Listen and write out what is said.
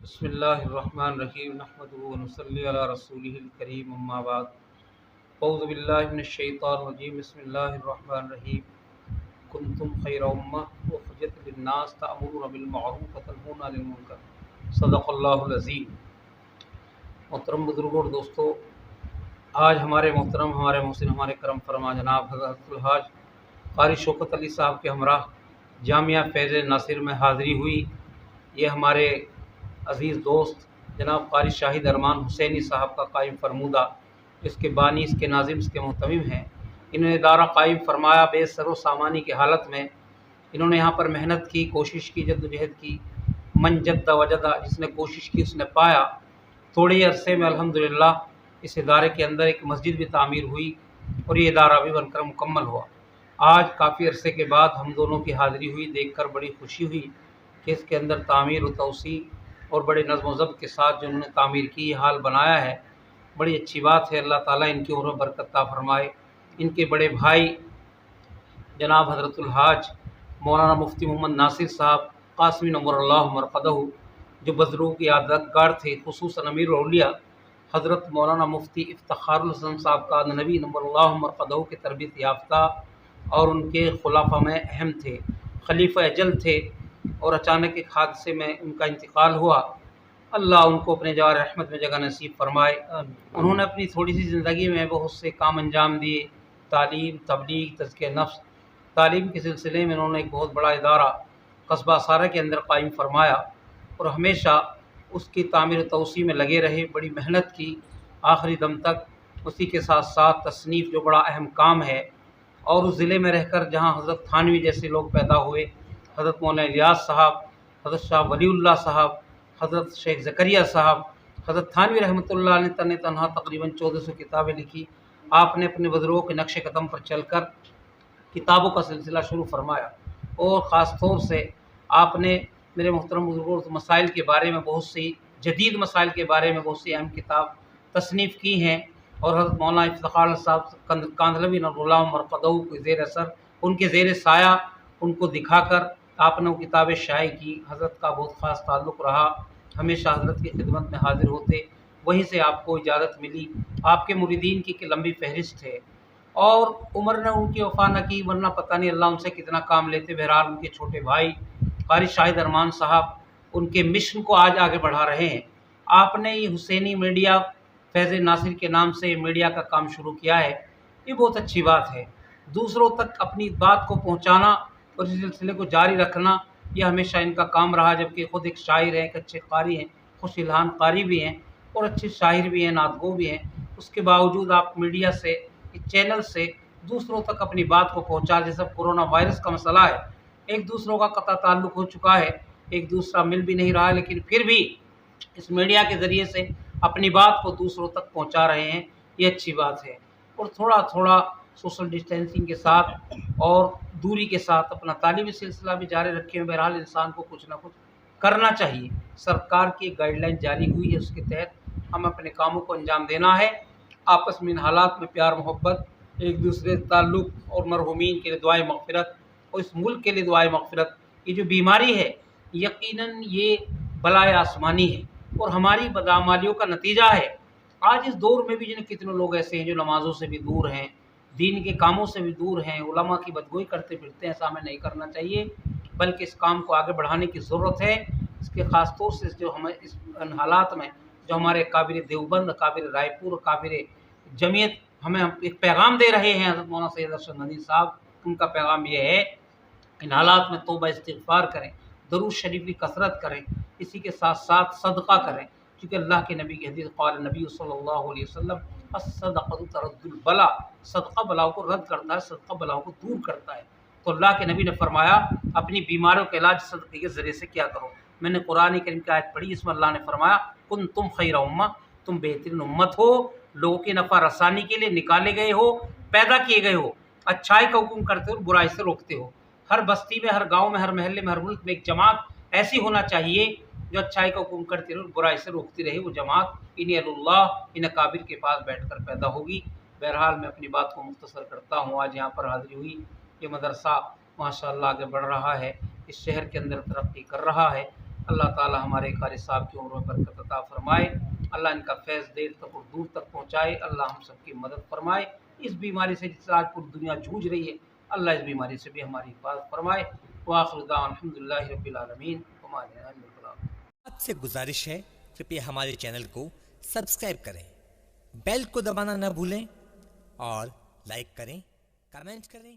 بسم اللہ الرحمن الرحیم نحمدہ ونصلی علی رسولہ الکریم اما بعد اعوذ باللہ من الشیطان الرجیم بسم اللہ الرحمن الرحیم کنتم خیر امہ اخرجت للناس تأمرون بالمعروف وتنہون عن المنکر صدق اللہ العظیم۔ محترم بزرگوں اور دوستو، آج ہمارے محسن ہمارے کرم فرما جناب حضرت الحاج قاری شوکت علی صاحب کے ہمراہ جامعہ فیض ناصر میں حاضری ہوئی۔ یہ ہمارے عزیز دوست جناب قاری شاہد ارمان حسینی صاحب کا قائم فرمودہ، اس کے بانی، اس کے ناظم، اس کے محتمم ہیں۔ انہوں نے ادارہ قائم فرمایا بے سر و سامانی کی حالت میں۔ انہوں نے یہاں پر محنت کی، کوشش کی، جد و جہد کی۔ من جد وجدہ، جس نے کوشش کی اس نے پایا۔ تھوڑے ہی عرصے میں الحمدللہ اس ادارے کے اندر ایک مسجد بھی تعمیر ہوئی اور یہ ادارہ بھی بن کر مکمل ہوا۔ آج کافی عرصے کے بعد ہم دونوں کی حاضری ہوئی، دیکھ کر بڑی خوشی ہوئی کہ اس کے اندر تعمیر و توسیع اور بڑے نظم و ضبط کے ساتھ جو انہوں نے تعمیر کی، یہ حال بنایا ہے، بڑی اچھی بات ہے۔ اللہ تعالیٰ ان کی عمر میں برکت عطا فرمائے۔ ان کے بڑے بھائی جناب حضرت الحاج مولانا مفتی محمد ناصر صاحب قاسمی نور اللہ مرقدہ، جو بزرگوں کی یادگار تھے، خصوصاً امیر الاولیاء حضرت مولانا مفتی افتخار الحسن صاحب کا نبی نور اللہ مرقدہ کے تربیت یافتہ اور ان کے خلفاء میں اہم تھے، خلیفہ اجل تھے، اور اچانک ایک حادثے میں ان کا انتقال ہوا۔ اللہ ان کو اپنے جوار رحمت میں جگہ نصیب فرمائے۔ انہوں نے اپنی تھوڑی سی زندگی میں بہت سے کام انجام دیے، تعلیم، تبلیغ، تزکیہ نفس۔ تعلیم کے سلسلے میں انہوں نے ایک بہت بڑا ادارہ قصبہ سارہ کے اندر قائم فرمایا اور ہمیشہ اس کی تعمیر و توسیع میں لگے رہے، بڑی محنت کی آخری دم تک۔ اسی کے ساتھ ساتھ تصنیف جو بڑا اہم کام ہے، اور اس ضلع میں رہ کر جہاں حضرت تھانوی جیسے لوگ پیدا ہوئے، حضرت مولانا الیاس صاحب، حضرت شاہ ولی اللہ صاحب، حضرت شیخ زکریا صاحب، حضرت تھانوی رحمۃ اللہ نے تنہا تقریباً 1400 کتابیں لکھی۔ آپ نے اپنے بزرگوں کے نقش قدم پر چل کر کتابوں کا سلسلہ شروع فرمایا، اور خاص طور سے آپ نے میرے محترم بزرگوں مسائل کے بارے میں بہت سی جدید مسائل کے بارے میں بہت سی اہم کتاب تصنیف کی ہیں، اور حضرت مولانا افتخار صاحب کاندھلوی نور اللہ مرقدہ کے زیر اثر، ان کے زیر سایہ، ان کو دکھا کر آپ نے وہ کتابیں شائع کی۔ حضرت کا بہت خاص تعلق رہا، ہمیشہ حضرت کی خدمت میں حاضر ہوتے، وہیں سے آپ کو اجازت ملی۔ آپ کے مریدین کی ایک لمبی فہرست ہے، اور عمر نے ان کی وفا نہ کی، ورنہ پتہ نہیں اللہ ان سے کتنا کام لیتے۔ بہرحال ان کے چھوٹے بھائی قاری شاہد ارمان صاحب ان کے مشن کو آج آگے بڑھا رہے ہیں۔ آپ نے یہ حسینی میڈیا فیض ناصر کے نام سے میڈیا کا کام شروع کیا ہے، یہ بہت اچھی بات ہے۔ دوسروں تک اپنی بات کو پہنچانا اور اس سلسلے کو جاری رکھنا، یہ ہمیشہ ان کا کام رہا، جبکہ خود ایک شاعر ہیں، ایک اچھے قاری ہیں، خوش الحان قاری بھی ہیں اور اچھے شاعر بھی ہیں، نعت گو بھی ہیں۔ اس کے باوجود آپ میڈیا سے، اس چینل سے دوسروں تک اپنی بات کو پہنچا۔ جیسے کورونا وائرس کا مسئلہ ہے، ایک دوسروں کا قطع تعلق ہو چکا ہے، ایک دوسرا مل بھی نہیں رہا ہے، لیکن پھر بھی اس میڈیا کے ذریعے سے اپنی بات کو دوسروں تک پہنچا رہے ہیں، یہ اچھی بات ہے۔ اور تھوڑا تھوڑا سوشل ڈسٹینسنگ کے ساتھ اور دوری کے ساتھ اپنا تعلیمی سلسلہ بھی جاری رکھے ہیں۔ بہرحال انسان کو کچھ نہ کچھ کرنا چاہیے۔ سرکار کی گائیڈ لائن جاری ہوئی ہے، اس کے تحت ہم اپنے کاموں کو انجام دینا ہے۔ آپس میں ان حالات میں پیار محبت، ایک دوسرے سے تعلق، اور مرحومین کے لیے دعائے مغفرت، اور اس ملک کے لیے دعائے مغفرت۔ یہ جو بیماری ہے یقیناً یہ بلائے آسمانی ہے اور ہماری بدعمالیوں کا نتیجہ ہے۔ آج اس دور میں بھی کتنے لوگ ایسے ہیں جو نمازوں سے بھی دور ہیں، دین کے کاموں سے بھی دور ہیں، علماء کی بدگوئی کرتے پھرتے ہیں۔ ایسا ہمیں نہیں کرنا چاہیے، بلکہ اس کام کو آگے بڑھانے کی ضرورت ہے۔ اس کے خاص طور سے جو ہمیں اس حالات میں جو ہمارے کابر دیوبند، کابر رائے پور، کابر جمعیت ہمیں ایک پیغام دے رہے ہیں، حضرت مولانا سید ارشد ندوی صاحب، ان کا پیغام یہ ہے، ان حالات میں توبہ استغفار کریں، درود شریف کی کثرت کریں، اسی کے ساتھ ساتھ صدقہ کریں، کیونکہ اللہ کے نبی کی حدیث قال نبی صلی اللہ علیہ وسلم الصدقۃ ترد البلا، صدقہ بلاؤں کو رد کرتا ہے، صدقہ بلاؤں کو دور کرتا ہے۔ تو اللہ کے نبی نے فرمایا اپنی بیماریوں کا علاج صدقے کے ذریعے سے کیا کرو۔ میں نے قرآن کریم کی آیت پڑھی، اس میں اللہ نے فرمایا کنتم خیر امہ، تم بہترین امت ہو، لوگوں کی نفع رسانی کے لیے نکالے گئے ہو، پیدا کیے گئے ہو، اچھائی کا حکم کرتے ہو، برائی سے روکتے ہو۔ ہر بستی میں، ہر گاؤں میں، ہر محلے میں، ہر ملک میں ایک جماعت ایسی ہونا چاہیے جو اچھائی کا حکم کرتی رہے اور برائی سے روکتی رہے۔ وہ جماعت انہیں اللہ ان اکابر کے پاس بیٹھ کر پیدا ہوگی۔ بہرحال میں اپنی بات کو مختصر کرتا ہوں۔ آج یہاں پر حاضری ہوئی، یہ مدرسہ ماشاء اللہ آگے بڑھ رہا ہے، اس شہر کے اندر ترقی کر رہا ہے، اللہ تعالی ہمارے قاری صاحب کی عمر میں برکت عطا فرمائے، اللہ ان کا فیض دیر تک اور دور تک پہنچائے، اللہ ہم سب کی مدد فرمائے، اس بیماری سے جس سے آج پوری دنیا جھوج رہی ہے اللہ اس بیماری سے بھی ہماری حفاظت فرمائے۔ وآخر دعوانا الحمدللہ رب العالمین، وما علینا الا البلاغ۔ آپ سے گزارش ہے کہ ہمارے چینل کو سبسکرائب کریں، بیل کو دبانا نہ بھولیں اور لائک کریں، کمنٹ کریں